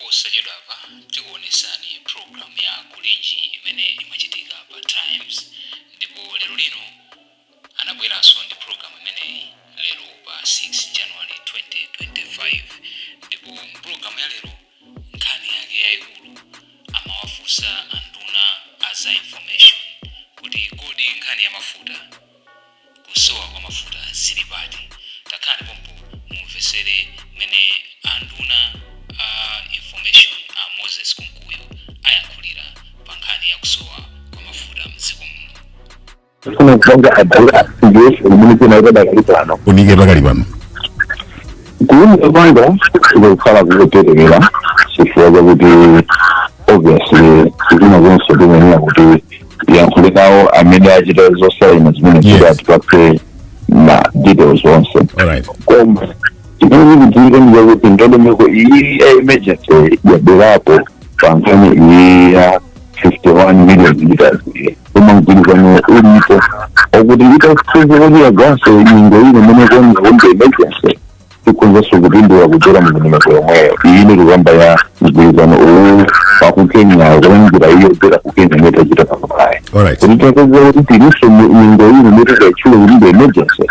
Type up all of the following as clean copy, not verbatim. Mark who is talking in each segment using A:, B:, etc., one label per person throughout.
A: posachedwa apa tikuonesani program ya Kulinji imene imachitika pa Times, ndipo lero lino anabweranso ndi program imeneyi lero pa 6 January 2025, ndipo program ya lero nkhani yake yayikulu amawafunsa anduna za information kuti kodi nkhani ya mafuta kusowa kwa mafuta zili pati. Takhani pompo mumvesere mene anduna information Moses Kunkuyu ayankhulira pa nkhani ya kusowa kwa mafuta mdziko muno.
B: Kuna kupanga adala situation mwenye na ibada kalipano.
C: Unige bakalipano.
B: Kulimu kupanga kukala kutetemela sifuwaza kuti obviously kuzima gonso dumenia kuti yankulekao amene achita zosaina zimene kuti atipakse na details onse.
C: Alright.
B: Kwa chipini kutika ndiya kuti ngade mweko iyi emergency ya belapo pankani iyi ya 51 million liters. Kuma mkini ulipo okuti litafuza kuti ya gasa nyingo ino mwene kwa ngonde emergency tukunza sugubindu wa kujera mwene kwa mweyo ini rugamba ya mkwizano wakukenya wakulengira iyo bera kukenya mweta jita kakabaye.
C: Alright.
B: Kulitafuza kuti tiniso nyingo ino mweta kwa chule ulimbe emergency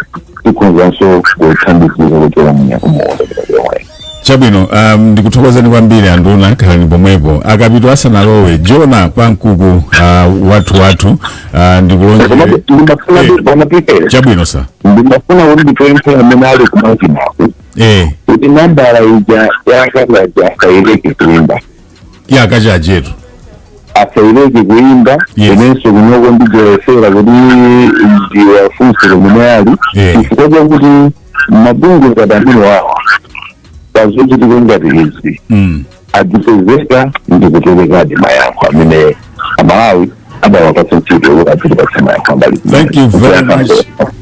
B: tukunza so kutambikiza kujera mwene kwa mweyo.
C: Chabwino, ndikuthokozani kwambiri anduna khalani pomwepo. Akapito asanalowe Jona Kunkuyu watu ndikulonjere. Chabwino sa.
B: Ndimafuna kuti ndipemphe amene ali kumati naku. Kuti nambala ija yakaja akaileke kuimba.
C: Yakaja jetu.
B: Akaileke kuimba. Inenso kunyoko ndijeresera kuti ndiwafunsire mune ali. Ifikoja kuti mabungu katambini wawa. Pazuti tikongati hizi. Adipezeka ndikuteleka adima yangu amine Malawi aba wakati mchito adipezeka yangu mbali.
C: Thank you very much.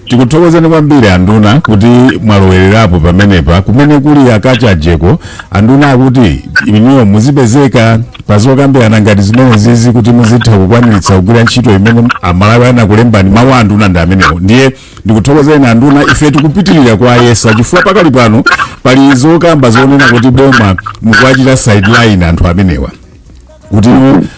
C: Tikuthokozani kwambiri anduna kuti mwalowererapo pamenepa kumene kuli akacha jeko anduna akuti inuyo muzipezeka pazokambirana ngati zimene zizi kuti muzitha kukwaniritsa kugwira ntchito imene Amalawi anakulembani mawu anduna ndi amenewo. Ndiye ndikuthokozani anduna, ife tikupitirira kwa yesa chifukwa pakali pano pali zokamba zonena kuti boma mukwachita sideline anthu amenewa kuti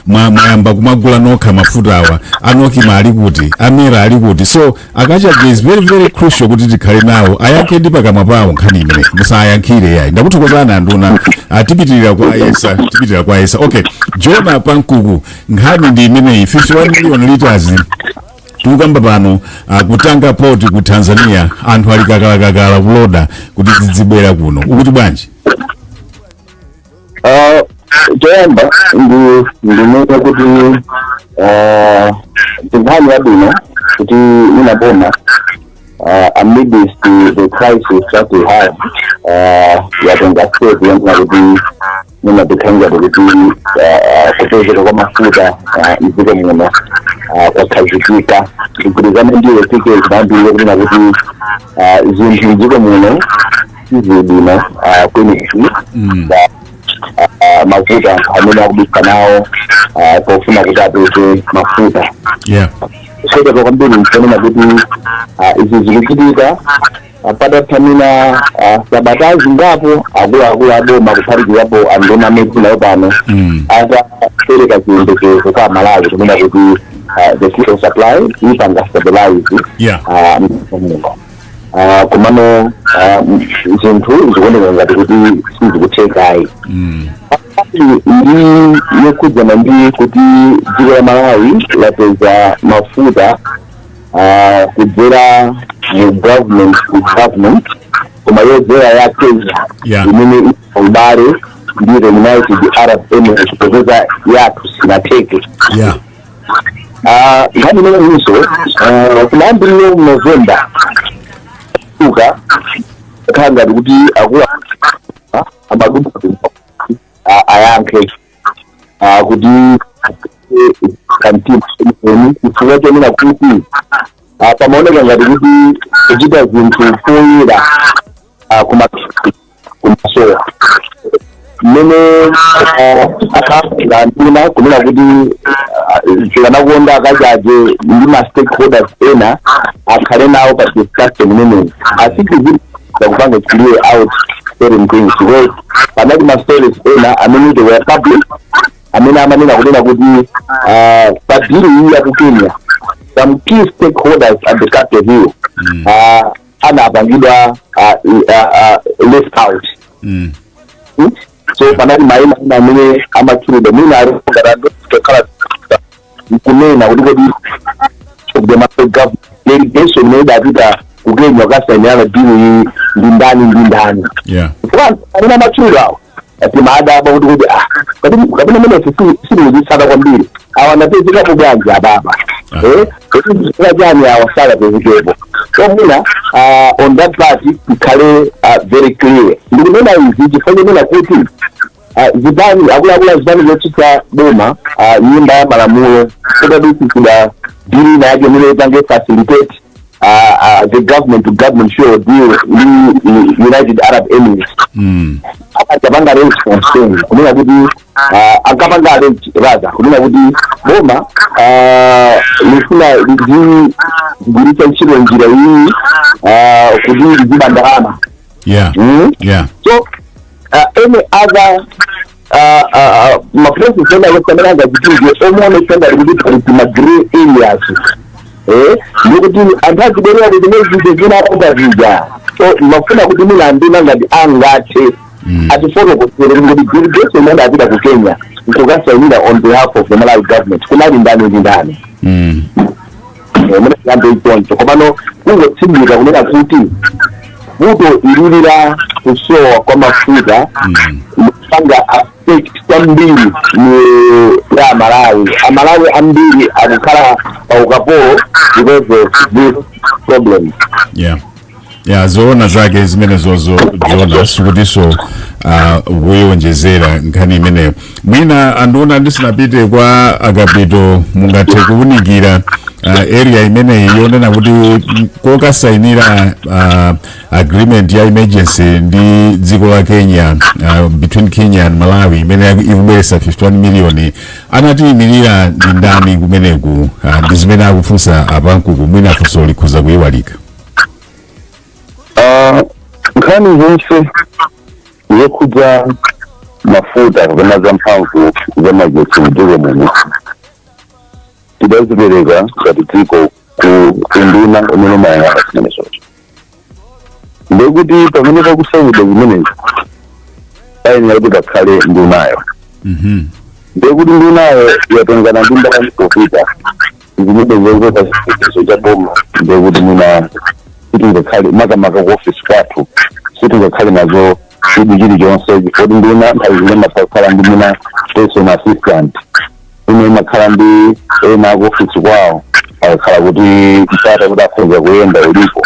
C: mwayamba kumagula nokha mafuta awa anokima ali kuti amera ali kuti. So akacha is very very crucial kuti tikhale nawo ayankhe ndi pakamwa pawo nkhani imene musayankhire yayi. Ndakuthokozani anduna, tipitirira kwa yesa. Okay, Jona Kunkuyu, nkhani ndi imeneyi 51 million liters tukamba pano kutanga port ku Tanzania anthu ali kakala kuloda kuti zidzibwera kuno ukuti bwanji?
B: Jamba ndimeka kuti tinkhani yabwino kuti inabona amidst the crisis that we have yatenga step yanga kuti ninadikanga kuti kupezeka kwa mafuta mzike muno kwakhazikika kukulizana ndiyo tike zibambile kuna kuti zinthu mzike muno izidina kwenisi mafuta amene akubisa nawo pofuna kuti apeze mafuta. Sote kwa kwambiri msonena kuti izi zikuchitika patathamina sabatazi ngapo akulu aboma kuphatikiwapo andona meku nayo pano atapereka chiyembekezo kwa Malawi kumena kuti the fuel supply ipanga stabilize kumano zinthu zikuoneka ngati kuti sizikuthekayi. Ndi yokhudzana ndi kuti dziko la Malawi lapeza mafuta kudzera mu government koma yodzera ya Kenya imene ubale ndi the United Arab Emirates kupeza yathu sinatheke. Ngani mene niso kunambiriyo November uka kanga kuti akula amadudu ayankhe kuti kanti kufuwa chomina kuti pamaoneka ngati kuti kuchita zinthu poyera kumasowa mmene akanduna kunena kuti tikanakonda akachaje ndi ma stakeholders ena akhale nawo pa discussion imeneyi. I think kupanga clear out certain things because panali ma stories ena amene they were public amene amanena kunena kuti padiri iyi ya Kenya some key stakeholders at the Capitol Hill anapangidwa left out. So panali maina amene amachuruda mina arikugara kala kunena kuti the master government delegation made that kugenya wakasainiana dini ndindani.
C: Yeah.
B: France ana machura ati maada aba kuti kabina mene sisi sada kwambiri awanapezeka kuganja baba kuti jani awasala pezekebo so mina on that part ikale very clear ndimena izi jifanye mina kuti zibani akula zibani zochita boma nyumba ya malamulo kuda bisi kula dini na yake mile itange facilitate the government to government show deal with United Arab Emirates. Akabanga response kunena kuti akabanga rather kunena kuti boma lifuna ligirisa nchiro njira hii kuti zibandama.
C: Yeah.
B: So any other Mafunso senda yosemera ngazikije omone senda kuti ma gray areas nikuti antazi beriya kuti nezide zinaroga so mafuna kuti mina ndina ngati angate atifono kutsere kuti delegation manda apita ku Kenya ntokasainira on behalf of the Malawi government kunali ndani mwana yambe iponto komano kungotsimbika kunena kuti vuto ililira kusowa kwa mafuta mpanga affect kwambiri ni ya Malawi ambiri akukhala ukapolo because of this problem.
C: Yeah, zoona zake zimene zozo Jonas kutiso weyonjezera nkhani imeneyo mwina andona ndisinapite kwa akapito mungathe kuunikira area imeneyi yonena kuti kokasainira agreement ya emergency ndi dziko la Kenya between Kenya and Malawi imene ikubweresa 51 million anatiyimirira ndi ndani kumeneku ndi zimene akufunsa apankuku mwina funso likhoza kuyiwalika.
B: Nkhani zonse yokuja mafuta kapena za mphamvu za magetsi mdziko muno tidazipereka ngati dziko kunduna umene mayang'ana zimene zonse ndekuti pamene pakusayidwa zimenezi ayenera kuti akhale ndunayo ndekuti ndunayo yatengana ndi ndalama popita zimene zozopa chitetezo cha boma ndekuti mina sitingakhale makamaka ku office kwathu sitingakhale nazo chidi chilichonse chifukwa nduna nthawi zine makhala ndi mina person assistant ine makhala ndi ena ku office kwawo akakhala kuti mpata kuti akhoza kuyenda ulipo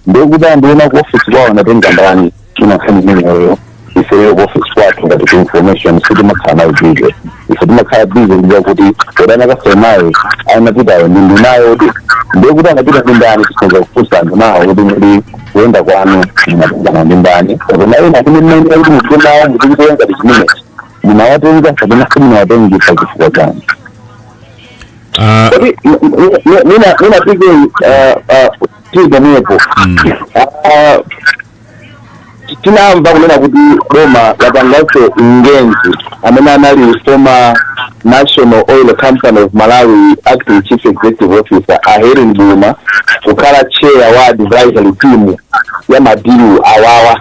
B: ndekuti anduna ku office kwawo natenga ndani inakhani imeneyo ifeyo ku office kwathu ngati ku information sitimakhala nayo bize ife timakhala bize ndiya kuti kodana kasemayo anapitayo ndi ndunayo kuti ndekuti anapita ndi ndani tikhoza kufunsa anthu nawo kuti muli kuyenda kwanu munatengana ndi ndani kapena ena kuti mmene kuti mukunawo mutikutoyenga ngati chimenechi munawatenga kapena simunawatengisa chifukwa chanu. Mina pige tiga mwepo tinamba kunena kuti boma lapangaso ngenzi amene anali former National Oil Company of Malawi acting chief executive officer Aherin Buma kukhala chair wa advisory team ya madilu awawa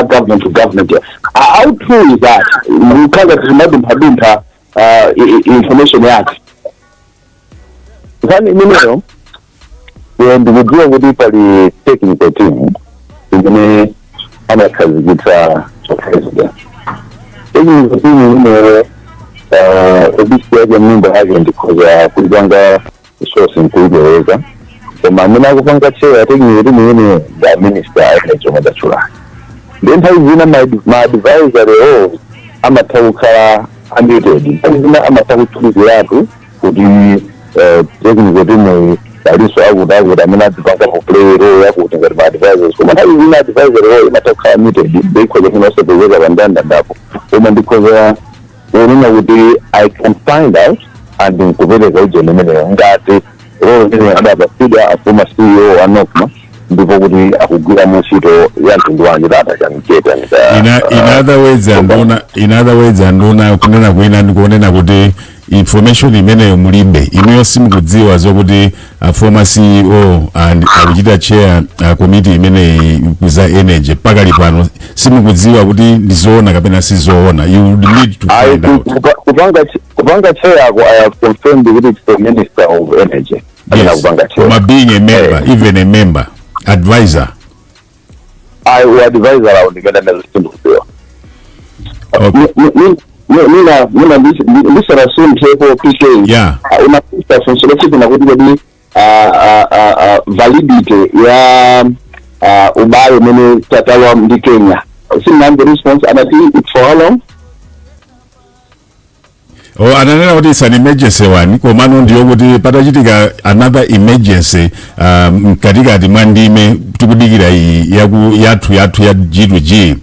B: government to government. How true is that? Mkaza tumadumpa information yake. Zani minero ndikujua kuti pali technical team imene anakazikitsa president. Technical team imene obisi yaje mnyumba yake ndikoza kujanga resource nkuigereza koma amene akupanga chair technical team imene the minister ayecho madachula. Then zina ma advisor amatawukhala unmuted. Zina amatawutuliziratu kuti technical team aliso akuda amene adzipanga play role yakuti ngati ma advisors koma nthawi zina advisor role imatawukhala muted because kunosepezeka pandanda ndapo koma ndikoza unena kuti I can find out and nkupereka ije limene ngati role imene adapasida a former CEO wa Nokma ndipo kuti akugwira ntchito ya mtundu wanji tata chamcheta
C: in other words anduna kunena kwina ndikuonena kuti information imeneyo mulibe imeyo simukudziwa zokuti former CEO and akuchita chair committee imene kuza energy pakali pano simukudziwa kuti ndizoona kapena sizoona. You need to find out.
B: Kupanga chair I have confirmed with the Minister of Energy.
C: Yes, from being a member, even a member, advisor.
B: I will advise around the government to do. This assume people appreciate.
C: Yeah.
B: Una pista from selection na kuti validity ya ubayo mene tatawa ndi Kenya. Since the response and I think it's for how long?
C: Oh, ananena kuti it's an emergency one. Komano ndiyo kuti patachitika another emergency katikati mwandime tikudikira yathu ya G2G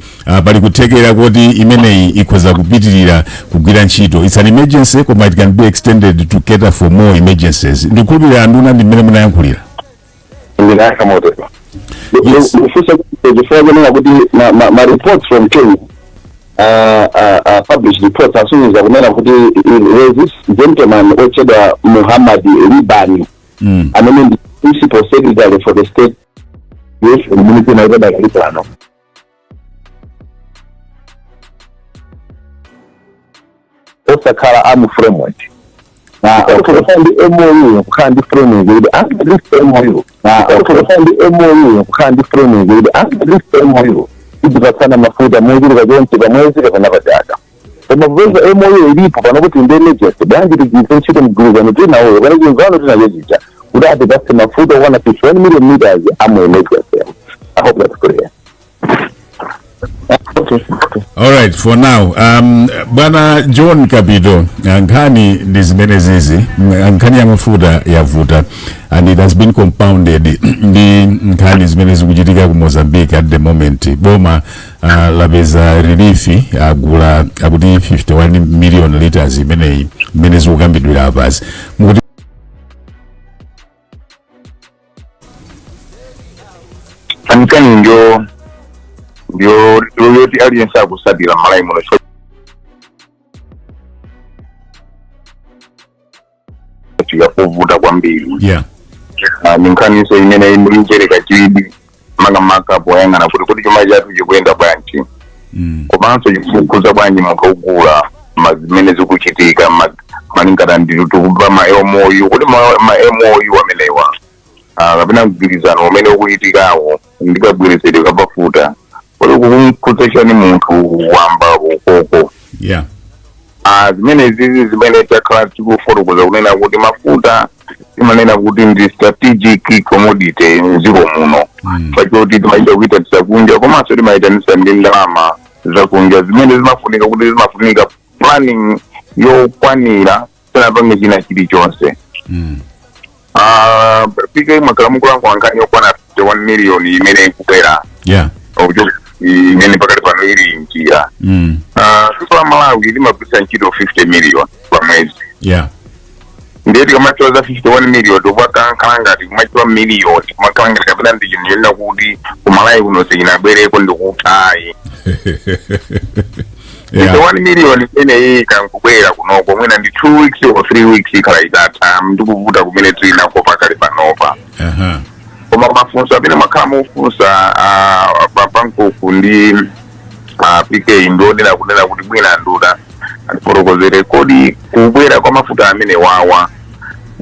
C: pali kuthekera kuti imeneyi ikhoza kupitirira kugwira ntchito. It's an emergency koma it can be extended to cater for more emergencies. Ndikhulupirira anduna ndi mmene munayankhulira.
B: Yes. My reports from Kenya published reports as soon as I remember this gentleman Ocheda Muhammad Libani. I mean the principal secretary for the state community na Osakara Amu framework. Find the MOU can't frame with under this MOU. Find the MOU can't frame with under this MOU. Sana Mafuta mwezi kwa mwezi kwa nafasi. Kama vile MOU ilipo kwa nafasi ndene just bangi digital mguza na tena wao wanajingana tunaweza kudada basi Mafuta wana 1 million meters amuelekea. I hope that's clear. Okay.
C: All right, for now, Bwana John Kapito, nkhani ndizimene zizi, nkhani ya Mafuta yavuta, and it has been compounded ndi nkhani zimene zikuchitika ku Mozambique at the moment. Boma lapeza relief agula akuti 51 million liters imene zikukambidwira apasi.
B: Nkhani ndio yoti aliyensa kusadira malai muno ya kuvuta kwambiri.
C: Yeah.
B: Ninkhaniso imene imulinjereka chidi maka poyangana kuti chuma chatu chikuenda bwanji. Komanso chikukuza bwanji mukugula mazimene zikuchitika maningana ndi tukuba ma MOU kuti ma MOU amelewa. Kapena mgwirizano umene ukuchitikawo ndikabwirizidwe kapafuta. Kukukutseshani muntu wamba ukoko.
C: Yeah.
B: Zimene zizi zimene takhala tikufotokoza kunena kuti Mafuta imanena kuti ndi strategic commodity nziko muno. Pachoti timaita kuita tisakunja komanso timaitanisa ndi ndalama zakunja zimene zimafunika planning yokwanira sanapange china chilichonse. Pika makalamukulangu wankani yokwana 1 million imene ikubwera.
C: Yeah.
B: Imene pakati pano ili njira. Kwa Malawi limagwisa ntchito 50 million kwa mwezi.
C: Yeah.
B: Ndeti kamachoza 51 million tobaka kalangati kumachiwa million kumakalangati kapita ndijinjenda kuti kumalawi kunose inabwereko ndikutai. 51 million imene ikankubwera kunoko mwina ndi 2 weeks or 3 weeks ikhala itatha ndikuvuta kumene tinako pakali panopa. Koma Mafunso apena makhala mofunsa Kunkuyu ndi PK ndonena kunena kuti bwina nduna atifotokozere kodi kubwera kwa Mafuta amene wawa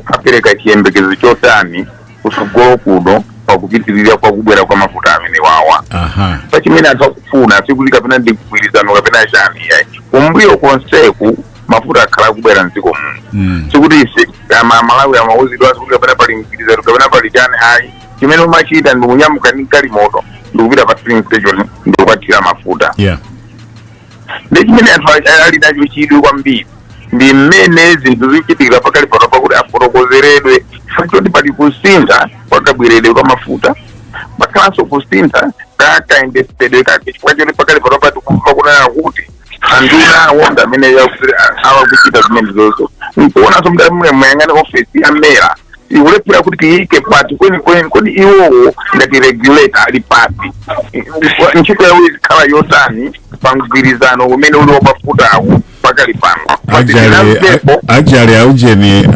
B: apereka chiyembekezo chotani kusogolo kuno pakupitirira kwa kubwera kwa Mafuta amene wawa. Pachimene atakufuna sikuti kapena ndikugwirizano kapena chani yayi kumbuyo konseku Mafuta akhala kubwera nziko muno. Sikuti ise Malawi amauzidwa sikuti kapena pali mgwirizano kapena pali chani hayi chimene umachita ndi kunyamuka ndi galimoto ndikupita pa filling station ndikukwatira Mafuta.
C: Yeah.
B: Ndechimene anthu ali nacho chidwi kwambiri ndi mmene zinthu zikuchitikira pakali pano pakuti afotokozeredwe chifukwa pali kusintha kwakabweredwe kwa Mafuta pakhalanso kusintha kakaendetsedwe kake chifukwa choti pakali pano patikumva kunena kuti anduna wonda amene awakuchita zimene zozo nkuonanso mdamune muyang'ane ofesi ya mera
D: ulepera kuti tiike pati kweni iwowo ngati regulator ali pati ntchito yawo izikhala yotani pamgwirizano umene uli wapafutawo pakali pano.
C: Actually aujeni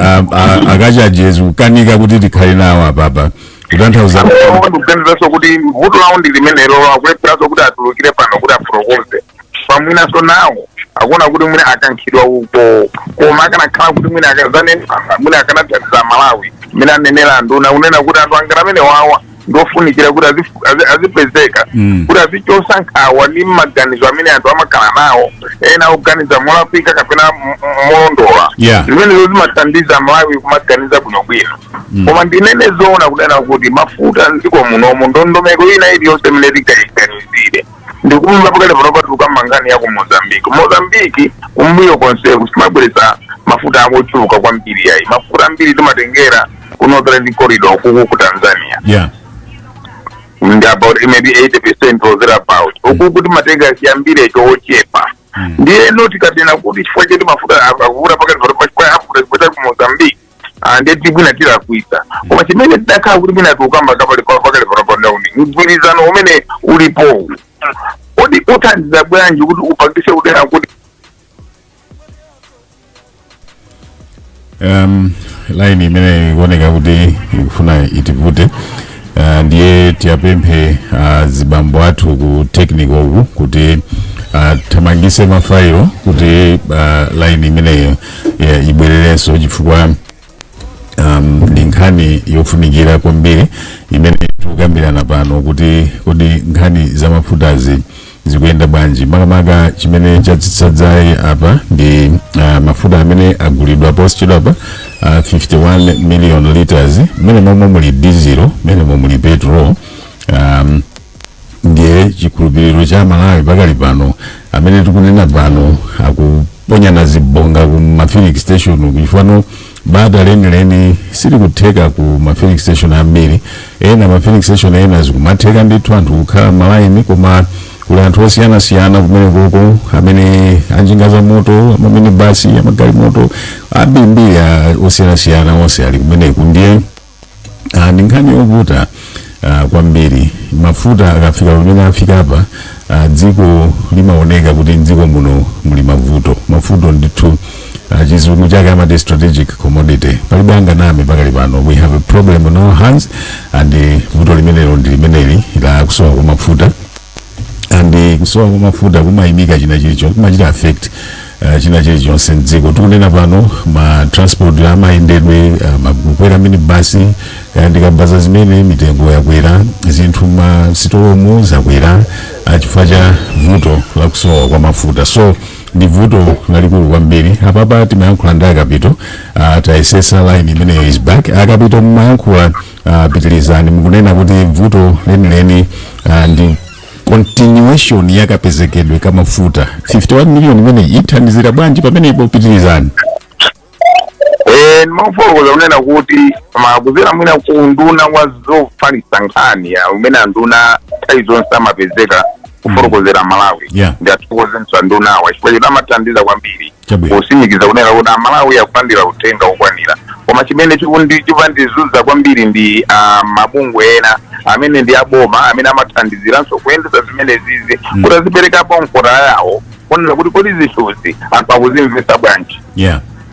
C: akachajezu kukanika kuti tikhale nawo apapa kutanthauza
D: ndikuganizaso kuti vuto lawo ndi limenelo akuleperaso kuti atulukire pano kuti aprokoze pamwinaso nawo akuona kuti mwina akankhidwa uko koma akanakhala kuti mwina akazanena mwina akanathandiza Malawi mwina anenera anduna unena kuti anthu angati amene wawa ndofunikira kuti azipezeka kuti azichosa nkhawa ndi maganizo amene anthu amakhala nawo ena kuganiza molakwika kapena molondola zimene zimathandiza Malawi kumaganiza bwinobwino. Koma ndinene zoona kunena kuti mafuta mdziko munomo ndondomeko ina iliyonse imene tigayiganizire ndikumva pakale panopa tukamangani ya ku Mozambique kumbuyo konse kusimabweretsa mafuta amochuluka kwambiri yayi mafuta ambiri timatengera ku Northern Corridor ku Tanzania about maybe 80% or thereabout ukuti matenga siyambire chochepa ndiye noti katena kuti chifukwa cheti mafuta akuvura pakati pa Africa kupita ku Mozambique ndiye tibwina tirakuisa koma chimene tidakhala kuti mina tukamba pakali pa ndaundi mgwirizano umene ulipo odi uthandiza bwanji kuti upangise udera kuti
C: line imene ikuoneka kuti ikufuna itivute ndiye tiyapemphe zibambo athu ku technical uku kuti thamangise mafailo kuti line imeneyo ibwererenso chifukwa ndi nkhani yofunikira kwambiri imene tikukambirana pano kuti kodi nkhani za mafutazi zikuyenda bwanji. Makamaka chimene chatsitsadzayi apa ndi mafuta amene agulidwa posachedwa apa 51 million liters mmene momwe muli diesel mmene momwe muli petrol. Ndiye chikhulupiriro cha Malawi pakali pano amene tikunena pano akuponyana zibonga ku mafilling station kuchifano bada lenileni sili kutheka ku mafilling station ambiri ena mafilling station ena zikumatheka ndithu anthu kukhala malaini koma kuli anthu osiyana-siyana kumene koko amene anjinga za moto amene basi amagali moto ambiri osiyana-siyana onse ali kumeneku ndiye ndi nkhani yovuta kwambiri. Mafuta akafika pamene afika apa dziko limaoneka kuti dziko muno muli mafuta ndithu chizungu chake amati strategic commodity palibe anganame pakali pano. We have a problem on our hands and vuto limenelo ndi limeneli la kusowa kwa mafuta and kusowa kwa mafuta kumayimika china chilichonse kumachita affect china chilichonse mdziko. Tikunena pano ma transport amayendedwe makukwera minibasi ndikabaza zimene mitengo yakwera zinthu masitolomu zakwera chifukwa cha vuto la kusowa kwa mafuta. So ndi vuto lalikulu kwambiri. Apapa timayankhula ndi akapito tayesesa line imeneyo is back. Akapito mumayankhula pitirizani mukunena kuti vuto lenileni ndi continuation yakapezekedwe kamafuta 51 million imene ithandizira bwanji pamene ipo pitirizani.
D: Mafuta kunena kuti makuzera mwina kunduna wazofalisa nkhani ya umene anduna taizonse amapezeka kufotokozera Malawi ndi atukozenso nduna awa chifukwa choti amathandiza kwambiri kusimikiza kunena kuti Malawi akupandira uthenga wokwanira. Koma chimene chikupandizunza kwambiri ndi mabungwe ena amene ndi aboma amene amathandiziranso kuyendesa zimene zizi kuti aziperekapo nkota yawo kunena kuti kodi zishuzi anthu akuzimvesa bwanji.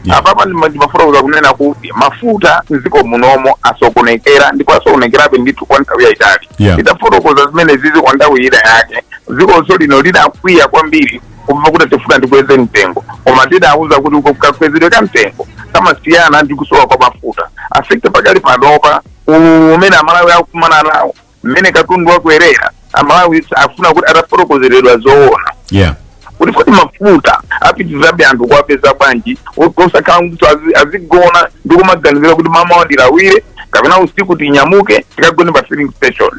D: Apapa ndimafotokoza kunena kuti mafuta mdziko munomo asokonekera ndipo asokonekerabe ndithu kwa nthawi yayitali. Tidafotokoza zimene zizi kwa nthawi ina yake dziko lino lidakwiya kwambiri kumva kuti tifuna ndikweze mtengo koma tidauza kuti ukakwezedwe ka mtengo kamasiyana ndi kusowa kwa mafuta affect pakali panopa umene Malawi akumana nawo mmene katundu wakwerera Malawi afuna kuti atafotokozeredwa zoona kuti kodi mafuta apitirizabe anthu kuwapeza bwanji osakhala kuti azigona ndi kumaganizira kuti mama wandirawire kapena usiku tinyamuke tikagone pa filling station.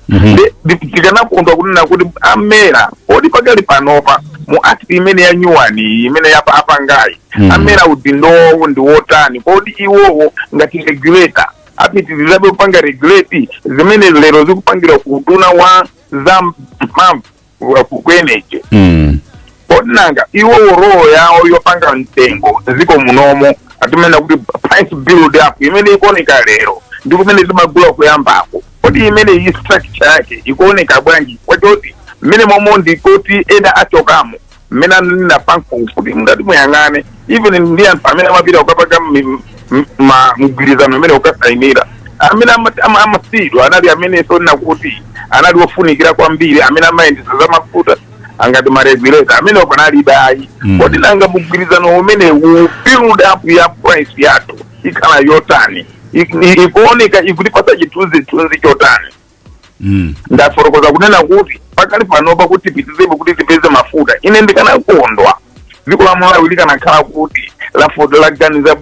D: Tikanakondwa kunena kuti amera odi pakali panopa mu act imene ya nyuwani imene apangayi amera udindo ndi wotani kodi iwowo ngati regulator apitirizabe kupanga regulate zimene lero zikupangira kuduna wa za kweneche. Nanga iwowo roho yawo yopanga mtengo ziko munomo atumena kuti price build up imene ikuoneka lero ndikumene timagula kuyambako kodi imene iyi structure yake ikuoneka bwanji kwachoti mmene momwe ndikuti ena achokamo mmene ananena panko kuti mngati muyang'ane even ndi anthu amene amapita ukapaka mgwirizano amene ukasainira amene amasidwa anali amene sonena kuti anali ofunikira kwambiri amene amayendesa za mafuta angati maregulator amene opanali bayi kodi nanga mgwirizano umene build up ya price yathu ikhala yotani ikuoneka ikutipasa chithunzi chotani ndaforokoza kunena kuti pakali panopa kuti pitizebe kuti tipeze mafuta ine ndikanakondwa dziko la Malawi likanakhala kuti lafoto laganiza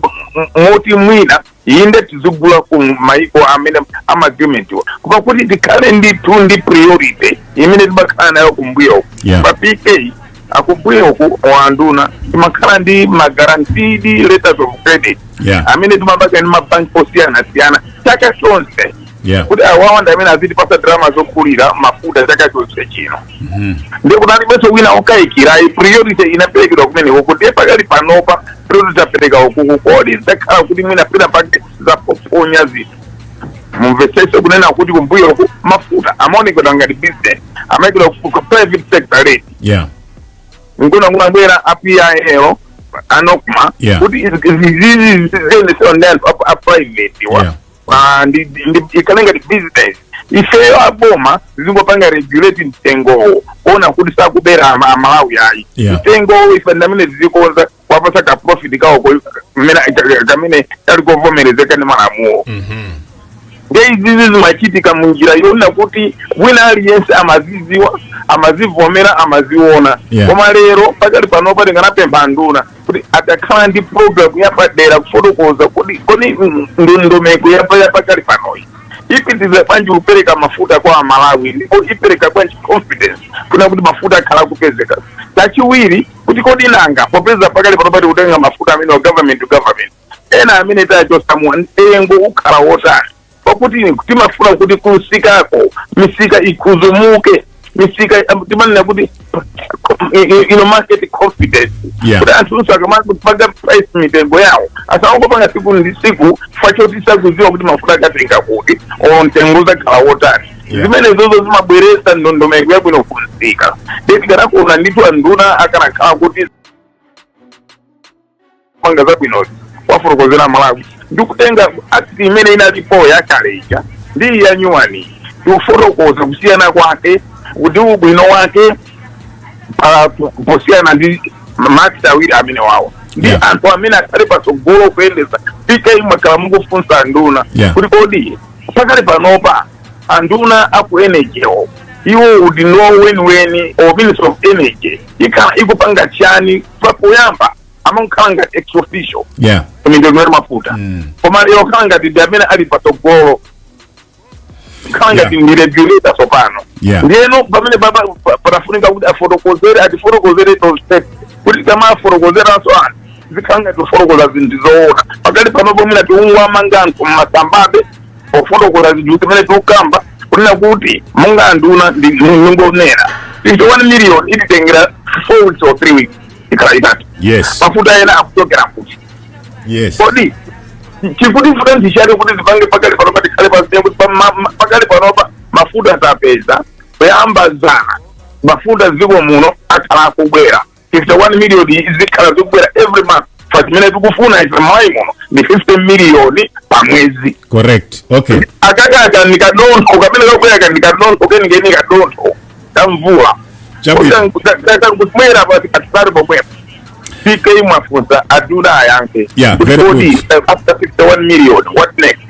D: moti mwina inde tizigula ku maiko amene amagreement kuba kuti tikhale ndithu ndi priority imene tibakhala nayo kumbuyo pa PK akumbuyo ku wanduna timakhala ndi guaranteed letters of credit amene timabaka ndi mabanki osiyana chaka chonse kuti awawanda amene azitipasa drama zokulira mafuta chaka chonse chino ndikuti beso wina okayikira priority inaperekedwa kumeneko kuti pakali panopa priority apereka ukuku kodi zakhala kuti mwina pena pake zapoponya zinthu mumvesese kunena kuti kumbuyo mafuta amaonekera ngati business amaikira ku private sector rate nguna bwera APIL anokuma kuti izi private ikalenga di business ifeyo aboma zingopanga regulate mtengo ona kuti sakubera amalawi yayi mtengo ifandamene zikoza kwapasa ka profit kawo kamene talikovomerezeka ni malamuo ngeizizi zimachitika munjira yona kuti wina aliyense amazivomera amaziona koma lero pakali panopa tinganapempha nduna kuti atakhala ndi program yapadera kufotokoza kodi ndondomeko yapakali panoyi ipitiza kwanji kupereka mafuta kwa Malawi ndipo ipereka kwanji confidence kuna kuti mafuta akhala kupezeka chachiwiri kuti kodi nanga popeza pakali panopa tikutenga mafuta amene wa government to government ena amene tachosamwa engo ukhala wotani pakuti timafuna kuti kunsikako misika ikuzumuke misika timanena kuti market confidence kuti anthu akamala kupaga price mitengo yawo asangopanga siku ndi siku fachoti sakuziwa kuti mafuta akatenga kuti mtengo zakhala wotani zimene zozo zimabweresa ndondomeko yabwino kunsika tikanakuona ndithu anduna akanakhala kuti panga zabwinozi wafotokozera Malawi ndikutenga akti imene inalipo yakaleja ndi yanyuwani tikufotokoza kusiyana kwake kuti ubwino wake posiyana ndi makita awiri amene wawo ndi anthu amene akhale patsogolo kuyendesa PK mwakhala mukufunsa anduna kuti kodi pakali panopa anduna aku energy iwo would know when or Minister of Energy ikupanga chani papoyamba amangakhala ngati ex official kumindonera mafuta koma iyo khala ngati ndi amene ali patsogolo khala ngati ndi regulator sopano ndiyeno pamene panafunika kuti atifotokozere to step kuti kama afotokozeranso anthu zikhala ngati ufotokoza zinthu zoona pakali panopo mwina tiungwamanga anthu mmasambabe ofotokoza zinthu zimene tikukamba kunena kuti monga anduna ndingonena 1 million ititengera 4 weeks or 3 weeks ikhala itatu mafuta ena akuchokera kuti kodi chikuti futa ndishati kuti zipange pakali panopa tikhale pazitembo pakali panopa mafuta atapeza kuyamba zana mafuta ziko muno akhala akubwera 51 million zikhala zikubwera every month fatimene tikufuna ife mwayi muno ni 50 million pa mwezi
C: correct okay
D: akaka nikadonto kamene kakwera nikadonto kenike nikadonto tamvula kumwera pati katisari pomwepo PK Mafuta aduna ayanke
C: very good
D: after 51 million what next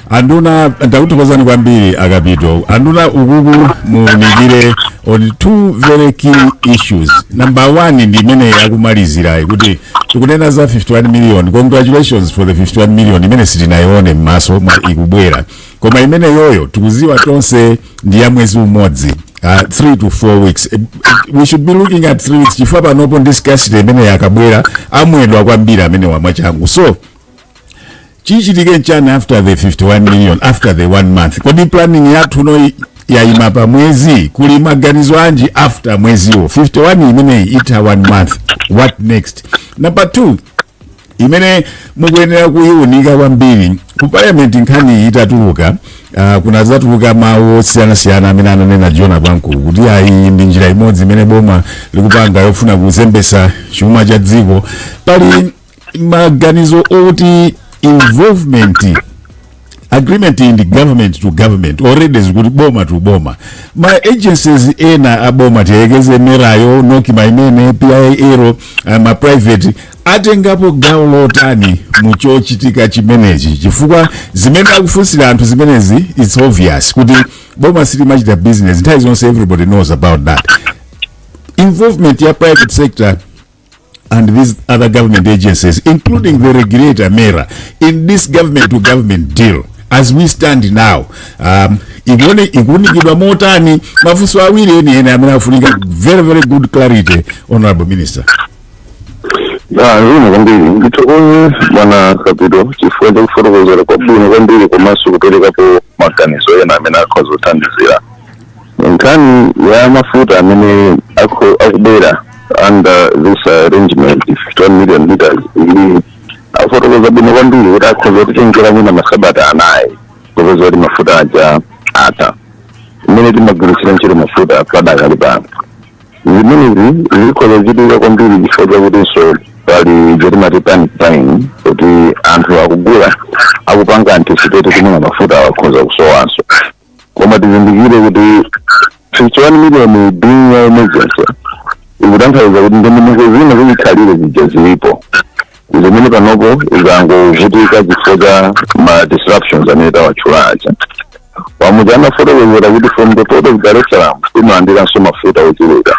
C: anduna ndakuthokozani kwambiri akapito anduna ukuku munikire on two very key issues number 1 ndi imene yakumalizira kuti tikunena za 51 million congratulations for the 51 million imene sitinayione m'maso ikubwera koma imene yoyo tikuziwa tonse ndi ya mwezi umodzi 3 to 4 weeks we should be looking at 3 weeks chifukwa panopo ndi scarcity imene yakabwera amwedwa kwambiri amene wamwachangu so chichitike nchani after the 51 million after the 1 month kodi planning yathu no yayima pa mwezi kuli maganizo anji after mwezi wo 51 imene ita 1 month what next number 2 imene mukuyenera kuyiunika kwambiri ku parliament. Nkhani itatuluka kunadzatuluka mawu osiyanasiyana amene ananena Jona Kwankulu kuti ayi ndi njira imodzi imene boma likupanga yofuna kuzembesa chuma cha dziko. Pali maganizo oti involvement agreement in the government to government already zikuti boma to boma. Ma agencies ena aboma tiyekeze merayo nokima imene PIAero ma private atengapo gawo lotani muchochitika chimenechi, chifukwa zimene akufunsira anthu zimenezi it's obvious kuti boma silimachita business nthawi zonse. Everybody knows about that. Involvement ya private sector and these other government agencies, including the regulator MERA, in this government to government deal as we stand now, ikunikidwa motani. Mafunso awiri ene amene afunika very good clarity, Honorable Minister.
B: Zvino kwambiri nditokonye bwana Kapito chifukwa chekufotokozera kwabwino kwambiri komanso kuperekapo maganizo ena amene akhozothandizira nkhani ya mafuta amene akubera under this arrangement 51 million liters. Ili afotokoza bwino kwambiri kuti akhozotitengera mwina masabata anayi kupeza kuti mafuta aja ata imene timagwirisira ntchito mafuta padakali pano. Zimenezi zikhozochitika kwambiri chifukwa chakutinso pali jetimati panic buying kuti anthu akugula akupanga anticipate kumwe mafuta akhoza kusowanso. Koma tizindikire kuti 51 million being ya emergency ikutanthauza kuti ndemene zina zikhalire zija zilipo zimene panopo zangovutika chifukwa cha ma disruptions amene tawatchulacha. Pamuja anafotokozera kuti from the port of Dar es Salaam inoandiranso mafuta ochuluka.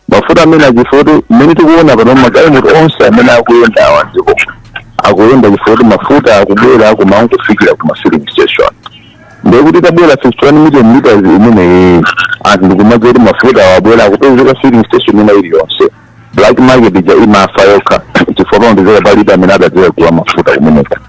B: Mafuta amene achifuti mmene tikuona pano magalimoto onse amene akuyendawa ndipo akuyenda chifukwa mafuta akubwera akuma kufikira kuma filling station. Ndekuti tabwera 51 million liters imene anthu ndikumaza kuti mafuta wabwera akupezeka filling station ina iliyonse. Black market ija imafa yokha chifukwa ndizera palibe amene adadzera kuwa mafuta kumeneka.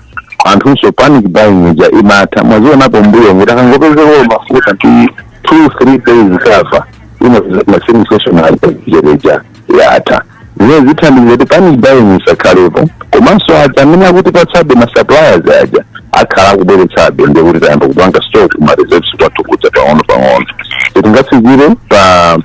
B: Anthunso panic buying ija imatha mwaziona po mbuyo ngati akangopezeka mafuta 2-3 days kafa ina filling station ajereja yata. Zine zithandiza kuti panic buying isakhalepo komanso aja amene akuti patsabe ma suppliers aja akhala kubweretsabe ndekuti tayamba kupanga stock ma reserves kwathukucha pang'ono. Tingafikire pa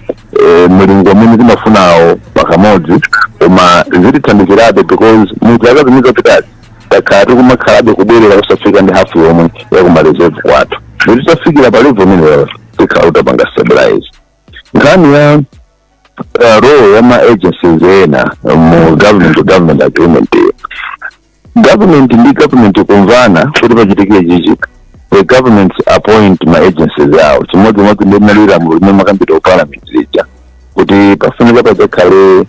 B: mulingo amene timafunawo pakamodzi koma zitithandizirabe because muzaka zimene zapitazi takhala tikumakhalabe kubwerera kusafika ndi hafu yomwe yakuma reserve kwathu. Titafikira pa level imeneyo tikhala utapanga stabilize. Nkhani ya role ya ma agencies ena mu government to government agreement. Government ndi government kumvana kuti pachitike chichi. The government appoint my agencies out. Chimodzi ndinalira mu limwe makambito wa parliament lija kuti pafunika pazakhale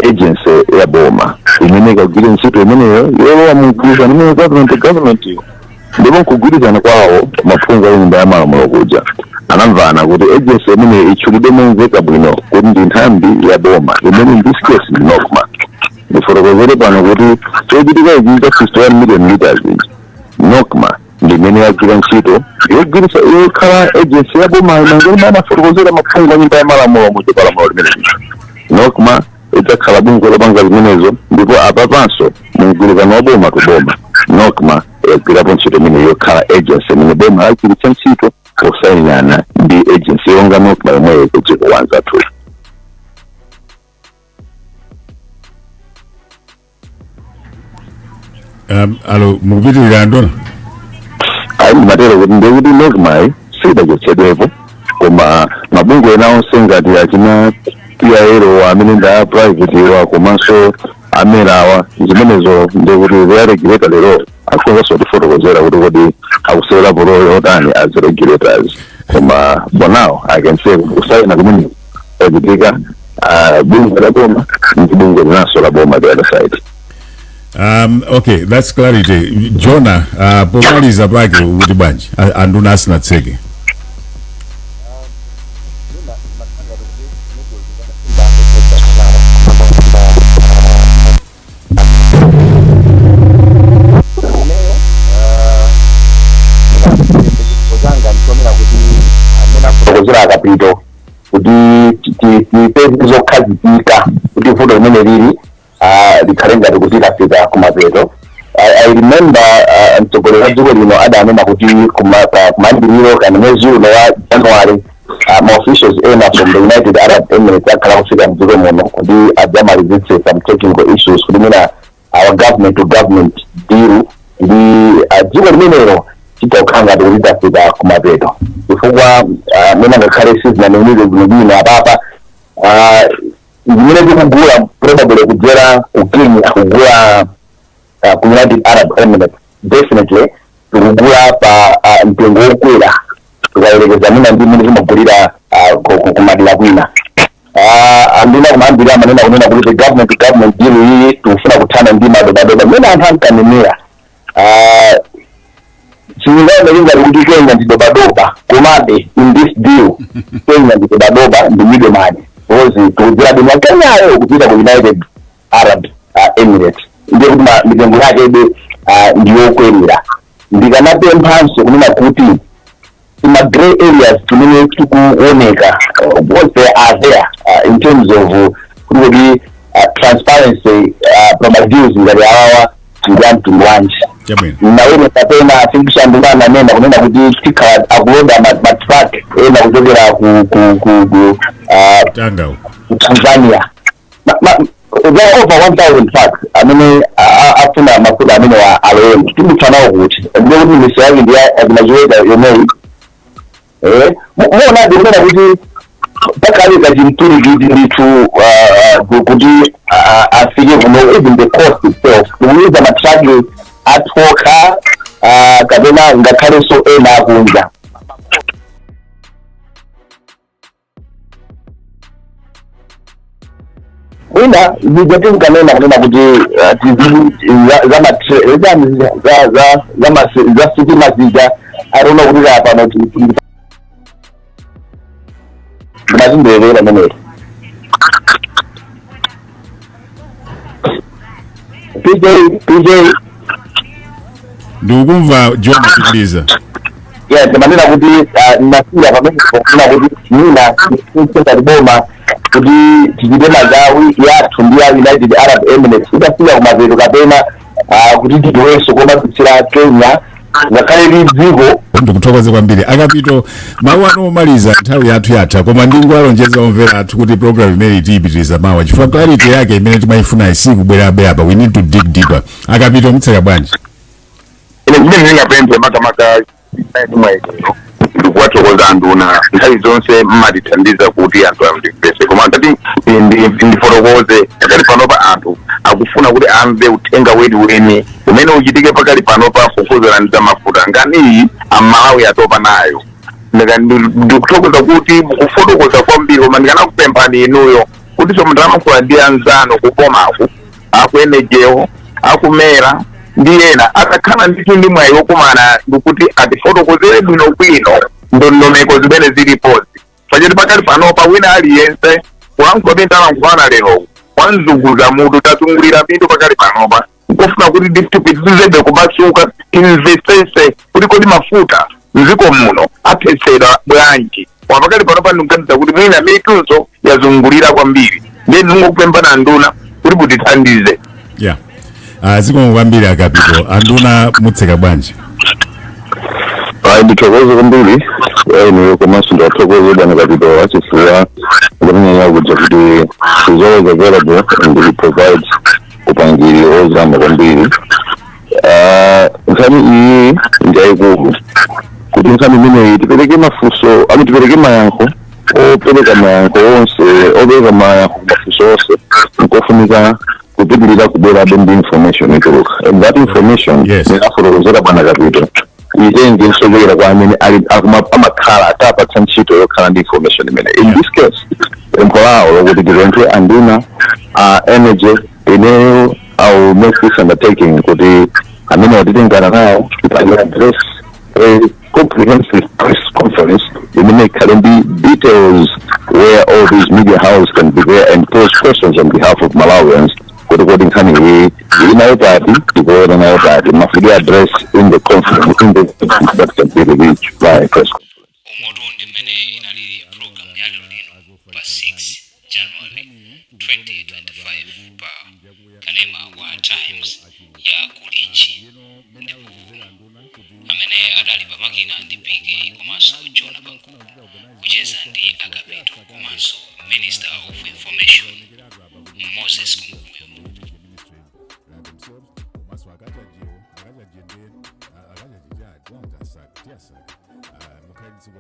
B: agency ya boma imene ikagwira ntchito imeneyo yowa mugwirizano imene government iyo ndipo nkugwirizana kwawo maphungu a nyumba ya malamulo kuja anamvana kuti agency imene itchulidwe momveka bwino kuti ndi nthambi ya boma imene in this case ndi NOCMA. Ndifotokozere pano kuti chochitika ichi cha 51 million liters NOCMA ndi imene yagwira ntchito yogwirisa yokhala agency ya boma imene anafotokozera maphungu a nyumba ya malamulo mu palamulo limene NOCMA itakhala bungwe lopanga zimenezo ndipo apapanso mugwirizano wa boma to boma NOCMA yagwirapo ntchito imene yokhala agency imene boma agwiritsa ntchito posayinana ndi agency yonga NOCMA yomweyo kudziko wanza tu.
C: Alo mukupitirira ndona
B: ayi matero kuti ndekuti NOCMA sidachotsedwepo koma mabungwe ena onse ngati achina PIAero amene nda private wa komanso amerawa zimenezo ndekuti they regulator Lero akhonza tifotokozera kuti kodi akusewera role yotani as regulators. Koma for now I can say kusayina kumene pachitika bungwe la boma ndi bungwe linanso la boma the other side.
C: Okay, that's clarity. Jona, pomaliza pake kuti bwanji anduna asinatseke.
B: Kukozera Kapito kuti tipezo khazikika kuti fundo limene lili kalenga tukuzitafika kumapeto. I remember mtogolera dziko lino adanena kuti kumandiliro kana mwezi uno wa January my officials from the United Arab Emirates akhala kufika mdziko muno kuti adamalizitse some technical issues kulimira our government to government deal ndi dziko limenelo chitaukanga tikuzitafika kumapeto chifukwa mwina ngakhale sizinanenire bwinobwino apapa zimene tikugula probably kudzera ku Kenya kugula United Arab Emirates definitely tukugula pa mtengo wokwera tukaelekeza mina ndi mene timagulira kumadira kwina andina kumambira manena kunena kuti the government to government deal iyi tikufuna kuthana ndi madobadoba mene anthu ankanenera singaoneleza kuti Kenya ndi dobadoba komabe in this deal Kenya ndi dobadoba ndi middleman because tukuzira dunia Kenyayo kupita ku United Arab Emirates ndio kuti mitengo yake ndiyo kwerera ndikanapemphanso kunena kuti in grey areas tumene tikuoneka what they are there in terms of kuti transparency from deals ngati awawa to launch nawe kapena afikishandulana nena kunena kuti tikhala akuloda matrack ena kuchokera ku Tanzania. There are over 1,000 trucks. I mean, afuna mafuta amene wa aloe. Timutana ukuthi. Ndio kuti mishauri ndio azinajweka yomei. Mbona ndio kuti pakali kajimturi nditu kuti afike kuno even the cost itself. Kuuliza matragi atoka kabena ngakhale so ena akunja. Wina nijatini kanena kunena kuti za sitima zija aruna kuti hapa na tunazindewela mwenye PJ
C: Ndukumva John Kiliza.
B: Yes, manena kuti nasiya pamene kuna kuti nina kucheza liboma kuti tijidema zawi yathu ndiya United Arab Emirates idasiya kumapeto kapena kuti tidoweso koma kutsira Kenya ngakhale lidziko
C: ndikuthokoze kwambiri akapito mawu anomaliza nthawi yathu yatha koma ndingwalonjeza omvera athu kuti program imene tiyipitiriza mawa chifukwa clarity yake imene timayifuna isikubwera apa we need to dig deeper akapito mutseka bwanji
D: ine ndingapemphe makamaka ndikuwathokoza anduna nthawi zonse mmatithandiza kuti anthu amvese koma ngati ndifotokoze pakali panopa anthu akufuna kuti amve uthenga weniweni umene uchitike pakali panopa kufuzana ndi Mafuta ngani amalawi atopa nayo ndikuthokoza kuti kufotokoza kwambiri koma ndikanakupemphani inuyo kuti so Mafuta ndi anzano kupomaku akuenejewo akumera ndi ena akakhala ndi mwayi wokumana ndikuti atifotokozere bwino ndondomeko zimene zilipozi pachoti pakali panopa wina aliyense kulankhula bentala nkufana lero wanzunguza mutu tatungulira bintu pakali panopa nkufuna kuti ditipitizebe kubasuka investese kuti kodi Mafuta mziko muno athesera bwanji wapakali panopa ndikuganiza kuti mwina mitunso yazungulira kwambiri ndi ndingokupemphana nduna kuti mutithandize
C: ziko kwambiri akapito anduna mutseka bwanji
B: ndithokoze kwambiri ene komanso ndathokoze bwana kapito achifuna kunyanya kuja kuti is always available and we provide upangiri ozama kwambiri nkhani iyi ndiyayikulu kuti nkhani imeneyi tipereke mafunso tipereke mayankho opereka mayankho onse opereka mayankho mafunso onse nkofunika kupitilira kubwera ndi information ituluka and that information ndinafotokozera bwana kapito itenje nsogera kwa amene amakhala atapatsa ntchito yokhala ndi information imene in this case empolawo lokuti tirenke anduna energy ineyo au make this undertaking kuti amene watitengana nayo kuti address a comprehensive press conference imene ikhale ndi details where all these media houses can be there and pose questions on behalf of Malawians kuti nkhani inayo party tikuona nayo party Mafuta address in the conference in the that can be reached by press
A: umurundi mene inalili program ya lero pa 6 January 2025 pa kanema wa Times ya Kulinji ndipo amene adali pamakina ndi Big komanso John Bankuku kucheza ndi Akapeto komanso Minister of Information Moses Kunkuyu.
C: Mukhalitsa